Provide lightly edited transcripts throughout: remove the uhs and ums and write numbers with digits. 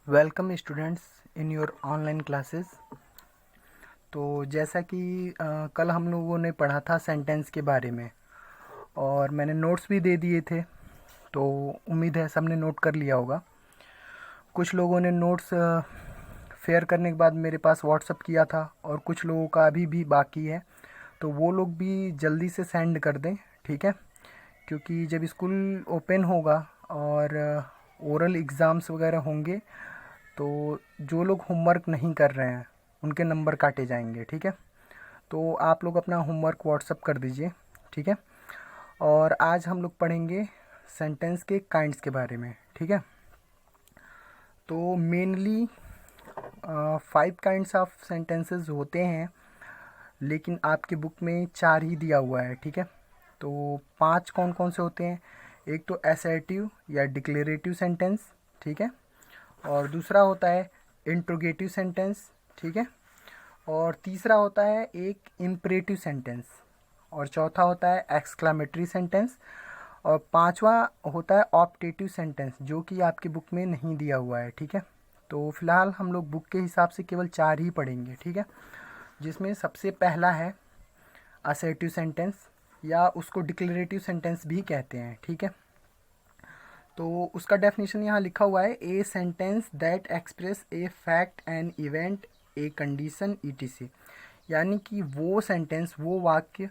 Welcome students in your online classes. तो जैसा कि कल हम लोगों ने पढ़ा था सेंटेंस के बारे में और मैंने नोट्स भी दे दिए थे, तो उम्मीद है सबने नोट कर लिया होगा। कुछ लोगों ने नोट्स शेयर करने के बाद मेरे पास व्हाट्सअप किया था और कुछ लोगों का अभी भी बाकी है, तो वो लोग भी जल्दी से सेंड कर दें, ठीक है। क्योंकि जब स्कूल ओपन होगा और ओरल एग्ज़ाम्स वगैरह होंगे तो जो लोग होमवर्क नहीं कर रहे हैं उनके नंबर काटे जाएंगे, ठीक है। तो आप लोग अपना होमवर्क व्हाट्सअप कर दीजिए, ठीक है। और आज हम लोग पढ़ेंगे सेंटेंस के काइंड्स के बारे में, ठीक है। तो मेनली 5 काइंड्स ऑफ सेंटेंसेस होते हैं, लेकिन आपकी बुक में 4 ही दिया हुआ है, ठीक है। तो 5 कौन कौन से होते हैं? एक तो असर्टिव या डिक्लेरेटिव सेंटेंस, ठीक है। और दूसरा होता है इंट्रोगेटिव सेंटेंस, ठीक है। और तीसरा होता है एक इम्परेटिव सेंटेंस, और चौथा होता है एक्सक्लामेटरी सेंटेंस, और पांचवा होता है ऑप्टेटिव सेंटेंस, जो कि आपकी बुक में नहीं दिया हुआ है, ठीक है। तो फिलहाल हम लोग बुक के हिसाब से केवल 4 ही पढ़ेंगे, ठीक है। जिसमें सबसे पहला है असर्टिव सेंटेंस, या उसको डिक्लेरेटिव सेंटेंस भी कहते हैं, ठीक है। तो उसका डेफिनेशन यहाँ लिखा हुआ है, ए sentence that express a fact an event a condition etc. यानी कि वो सेंटेंस, वो वाक्य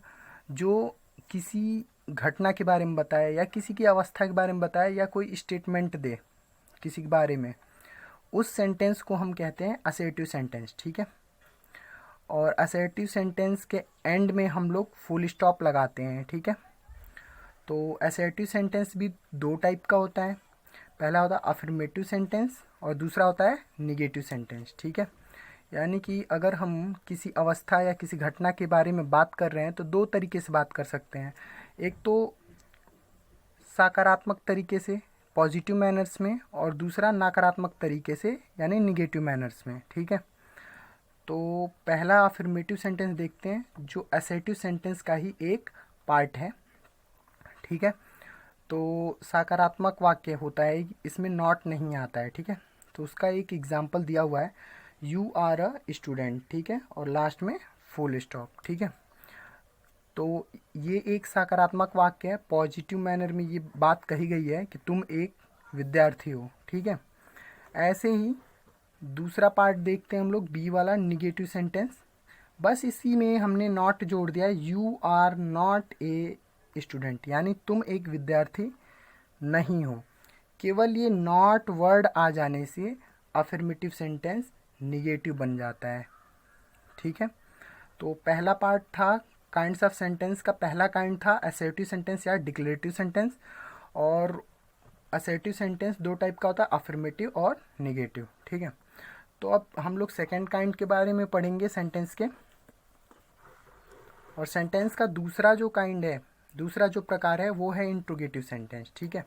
जो किसी घटना के बारे में बताए या किसी की अवस्था के बारे में बताए या कोई स्टेटमेंट दे किसी के बारे में, उस सेंटेंस को हम कहते हैं असर्टिव सेंटेंस, ठीक है। और असर्टिव सेंटेंस के एंड में हम लोग फुल स्टॉप लगाते हैं, ठीक है। तो असर्टिव सेंटेंस भी 2 टाइप का होता है। पहला होता है अफर्मेटिव सेंटेंस और दूसरा होता है निगेटिव सेंटेंस, ठीक है। यानी कि अगर हम किसी अवस्था या किसी घटना के बारे में बात कर रहे हैं तो 2 तरीके से बात कर सकते हैं। एक तो सकारात्मक तरीके से, पॉजिटिव मैनर्स में, और दूसरा नकारात्मक तरीके से यानी निगेटिव मैनर्स में, ठीक है। तो पहला अफर्मेटिव सेंटेंस देखते हैं, जो असर्टिव सेंटेंस का ही एक पार्ट है, ठीक है। तो सकारात्मक वाक्य होता है, इसमें नॉट नहीं आता है, ठीक है। तो उसका एक एग्जाम्पल दिया हुआ है, यू आर अ स्टूडेंट, ठीक है, और लास्ट में फुल स्टॉप, ठीक है। तो ये एक सकारात्मक वाक्य है, पॉजिटिव मैनर में ये बात कही गई है कि तुम एक विद्यार्थी हो, ठीक है। ऐसे ही दूसरा पार्ट देखते हैं हम लोग, बी वाला निगेटिव सेंटेंस। बस इसी में हमने नॉट जोड़ दिया, you are not a student, यानी तुम एक विद्यार्थी नहीं हो। केवल ये नॉट वर्ड आ जाने से अफर्मेटिव सेंटेंस निगेटिव बन जाता है, ठीक है। तो पहला पार्ट था काइंड्स ऑफ सेंटेंस का, पहला काइंड था असर्टिव सेंटेंस या डिक्लेरेटिव सेंटेंस। और असर्टिव सेंटेंस 2 टाइप का होता है, अफर्मेटिव और निगेटिव, ठीक है। तो अब हम लोग सेकेंड काइंड के बारे में पढ़ेंगे सेंटेंस के। और सेंटेंस का दूसरा जो काइंड है, दूसरा जो प्रकार है, वो है इंट्रोगेटिव सेंटेंस, ठीक है।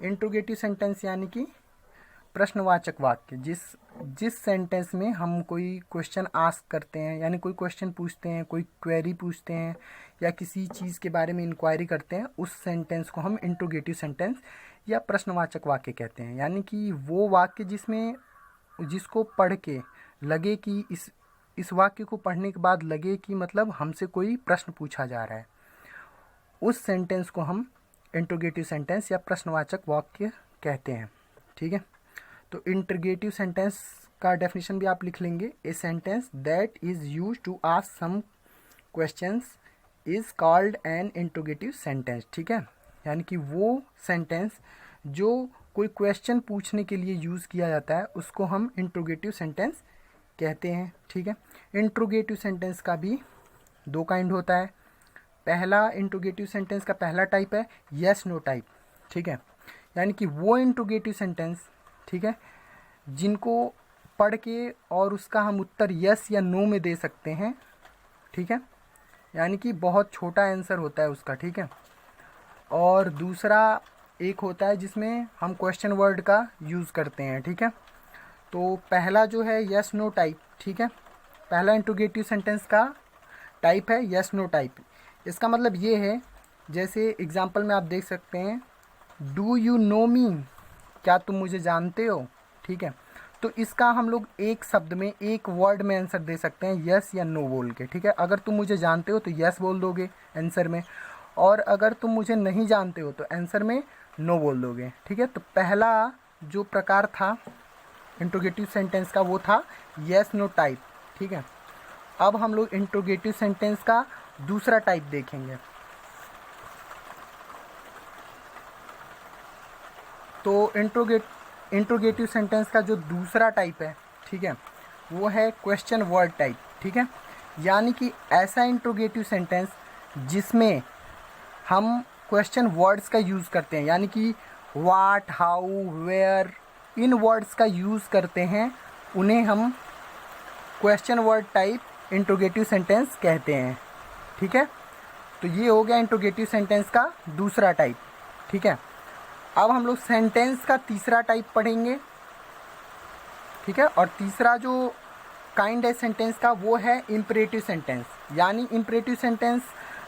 इंट्रोगेटिव सेंटेंस यानी कि प्रश्नवाचक वाक्य, जिस सेंटेंस में हम कोई क्वेश्चन आस्क करते हैं, यानी कोई क्वेश्चन पूछते हैं, कोई क्वेरी पूछते हैं या किसी चीज़ के बारे में इंक्वायरी करते हैं, उस सेंटेंस को हम इंट्रोगेटिव सेंटेंस या प्रश्नवाचक वाक्य कहते हैं। यानी कि वो वाक्य जिसको पढ़ के लगे कि इस वाक्य को पढ़ने के बाद लगे कि मतलब हमसे कोई प्रश्न पूछा जा रहा है, उस सेंटेंस को हम इंट्रोगेटिव सेंटेंस या प्रश्नवाचक वाक्य कहते हैं, ठीक है। तो इंट्रोगेटिव सेंटेंस का डेफिनेशन भी आप लिख लेंगे, a sentence that is used to ask some questions is called an interrogative sentence, ठीक है। यानी कि वो सेंटेंस जो कोई क्वेश्चन पूछने के लिए यूज़ किया जाता है, उसको हम इंट्रोगेटिव सेंटेंस कहते हैं, ठीक है। इंट्रोगेटिव सेंटेंस का भी 2 काइंड होता है। पहला इंट्रोगेटिव सेंटेंस का पहला टाइप है यस नो टाइप, ठीक है। यानी कि वो इंट्रोगेटिव सेंटेंस, ठीक है, जिनको पढ़ के और उसका हम उत्तर यस या नो में दे सकते हैं, ठीक है। यानी कि बहुत छोटा आंसर होता है उसका, ठीक है। और दूसरा एक होता है जिसमें हम क्वेश्चन वर्ड का यूज़ करते हैं, ठीक है। तो पहला जो है यस नो टाइप, ठीक है, पहला इंट्रोगेटिव सेंटेंस का टाइप है यस नो टाइप। इसका मतलब ये है, जैसे एग्जांपल में आप देख सकते हैं, डू यू नो मी, क्या तुम मुझे जानते हो, ठीक है। तो इसका हम लोग एक शब्द में, एक वर्ड में आंसर दे सकते हैं, यस या नो बोल के, ठीक है। अगर तुम मुझे जानते हो तो यस बोल दोगे आंसर में, और अगर तुम मुझे नहीं जानते हो तो आंसर में नो बोल दोगे, ठीक है। तो पहला जो प्रकार था इंट्रोगेटिव सेंटेंस का वो था यस नो टाइप, ठीक है। अब हम लोग इंट्रोगेटिव सेंटेंस का दूसरा टाइप देखेंगे। तो इंट्रोगेटिव सेंटेंस का जो दूसरा टाइप है, ठीक है, वो है क्वेश्चन वर्ड टाइप, ठीक है। यानी कि ऐसा इंट्रोगेटिव सेंटेंस जिसमें हम क्वेश्चन वर्ड्स का यूज़ करते हैं, यानी कि व्हाट, हाउ, वेयर, इन वर्ड्स का यूज़ करते हैं, उन्हें हम question word type interrogative sentence कहते हैं, ठीक है। तो ये हो गया इंट्रोगेटिव सेंटेंस का दूसरा टाइप, ठीक है। अब हम लोग सेंटेंस का तीसरा टाइप पढ़ेंगे, ठीक है। और तीसरा जो काइंड है सेंटेंस का वो है इम्परेटिव सेंटेंस। यानी इम्परेटिव सेंटेंस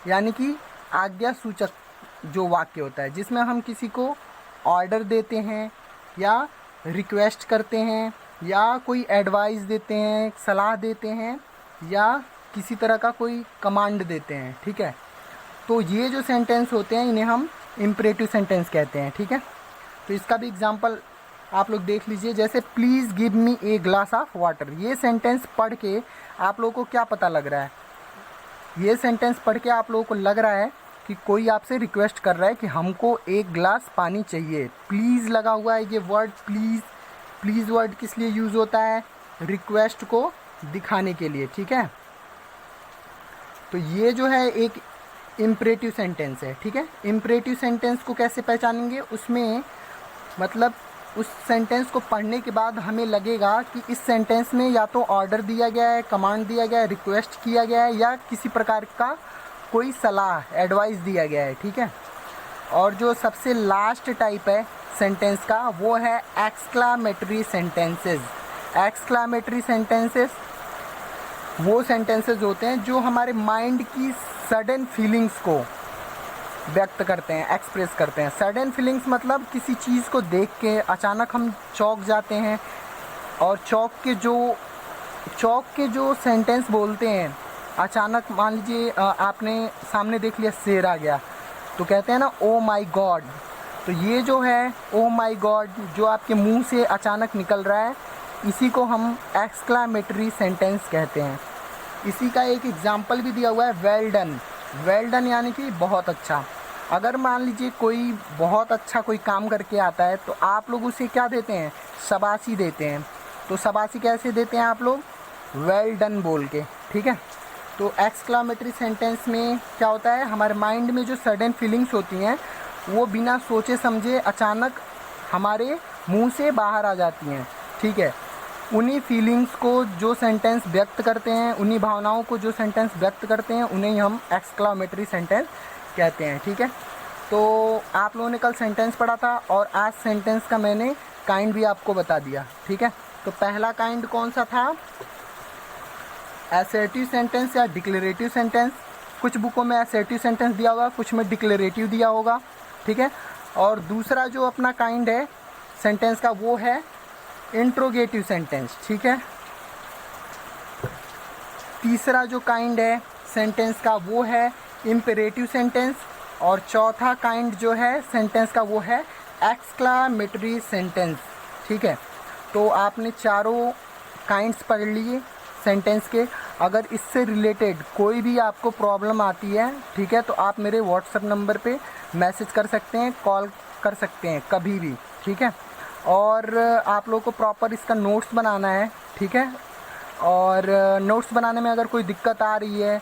यानी कि आज्ञा सूचक जो वाक्य होता है, जिसमें हम किसी को ऑर्डर देते हैं या रिक्वेस्ट करते हैं या कोई एडवाइस देते हैं, सलाह देते हैं या किसी तरह का कोई कमांड देते हैं, ठीक है। तो ये जो सेंटेंस होते हैं इन्हें हम इम्परेटिव सेंटेंस कहते हैं, ठीक है। तो इसका भी एग्जांपल आप लोग देख लीजिए, जैसे please give me a glass of water. ये सेंटेंस पढ़ के आप लोगों को क्या पता लग रहा है? ये सेंटेंस पढ़ के आप लोगों को लग रहा है कि कोई आपसे रिक्वेस्ट कर रहा है कि हमको एक ग्लास पानी चाहिए। प्लीज़ लगा हुआ है, ये वर्ड प्लीज़ वर्ड किस लिए यूज़ होता है? रिक्वेस्ट को दिखाने के लिए, ठीक है। तो ये जो है एक इम्परेटिव सेंटेंस है, ठीक है। इम्परेटिव सेंटेंस को कैसे पहचानेंगे? उसमें मतलब उस सेंटेंस को पढ़ने के बाद हमें लगेगा कि इस सेंटेंस में या तो ऑर्डर दिया गया है, कमांड दिया गया है, रिक्वेस्ट किया गया है या किसी प्रकार का कोई सलाह, एडवाइस दिया गया है, ठीक है। और जो सबसे लास्ट टाइप है सेंटेंस का वो है एक्सक्लामेटरी सेंटेंसेस। एक्सक्लामेटरी सेंटेंसेस वो सेंटेंसेस होते हैं जो हमारे माइंड की सडन फीलिंग्स को व्यक्त करते हैं, एक्सप्रेस करते हैं। सडन फीलिंग्स मतलब किसी चीज़ को देख के अचानक हम चौंक जाते हैं, और चौंक के जो सेंटेंस बोलते हैं, अचानक मान लीजिए आपने सामने देख लिया शेर आ गया, तो कहते हैं ना ओ माई गॉड। तो ये जो है ओ माई गॉड जो आपके मुंह से अचानक निकल रहा है, इसी को हम एक्सक्लामेटरी सेंटेंस कहते हैं। इसी का एक एग्जाम्पल भी दिया हुआ है, वेल डन। वेल डन यानी कि बहुत अच्छा। अगर मान लीजिए कोई बहुत अच्छा कोई काम करके आता है तो आप लोग उसे क्या देते हैं? शाबाशी देते हैं। तो शाबाशी कैसे देते हैं आप लोग? वेल डन बोल के, ठीक है। तो एक्सक्लामेटरी सेंटेंस में क्या होता है, हमारे माइंड में जो सडन फीलिंग्स होती हैं वो बिना सोचे समझे अचानक हमारे मुंह से बाहर आ जाती हैं, ठीक है। उन्हीं फीलिंग्स को जो सेंटेंस व्यक्त करते हैं, उन्हीं भावनाओं को जो सेंटेंस व्यक्त करते हैं, उन्हें हम एक्सक्लामेटरी सेंटेंस कहते हैं, ठीक है। तो आप लोगों ने कल सेंटेंस पढ़ा था और आज सेंटेंस का मैंने काइंड भी आपको बता दिया, ठीक है। तो पहला काइंड कौन सा था? असर्टिव सेंटेंस या डिक्लेरेटिव सेंटेंस। कुछ बुकों में असर्टिव सेंटेंस दिया होगा, कुछ में डिक्लेरेटिव दिया होगा, ठीक है। और दूसरा जो अपना काइंड है सेंटेंस का वो है इंट्रोगेटिव सेंटेंस, ठीक है। तीसरा जो काइंड है सेंटेंस का वो है इम्पेरेटिव सेंटेंस, और चौथा काइंड जो है सेंटेंस का वो है एक्सक्लामेटरी सेंटेंस, ठीक है। तो आपने चारों काइंड्स पढ़ लिए सेंटेंस के। अगर इससे रिलेटेड कोई भी आपको प्रॉब्लम आती है, ठीक है, तो आप मेरे व्हाट्सएप नंबर पे मैसेज कर सकते हैं, कॉल कर सकते हैं कभी भी, ठीक है। और आप लोगों को प्रॉपर इसका नोट्स बनाना है, ठीक है। और नोट्स बनाने में अगर कोई दिक्कत आ रही है,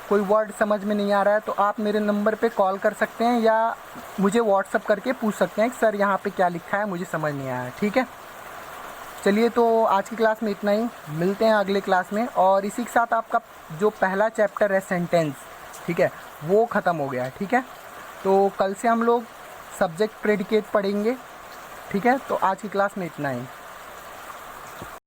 कोई वर्ड समझ में नहीं आ रहा है, तो आप मेरे नंबर पे कॉल कर सकते हैं या मुझे व्हाट्सअप करके पूछ सकते हैं कि सर यहाँ पे क्या लिखा है, मुझे समझ नहीं आया, ठीक है। चलिए, तो आज की क्लास में इतना ही, मिलते हैं अगले क्लास में। और इसी के साथ आपका जो पहला चैप्टर है सेंटेंस, ठीक है, वो ख़त्म हो गया, ठीक है। तो कल से हम लोग सब्जेक्ट प्रेडिकेट पढ़ेंगे, ठीक है। तो आज की क्लास में इतना ही।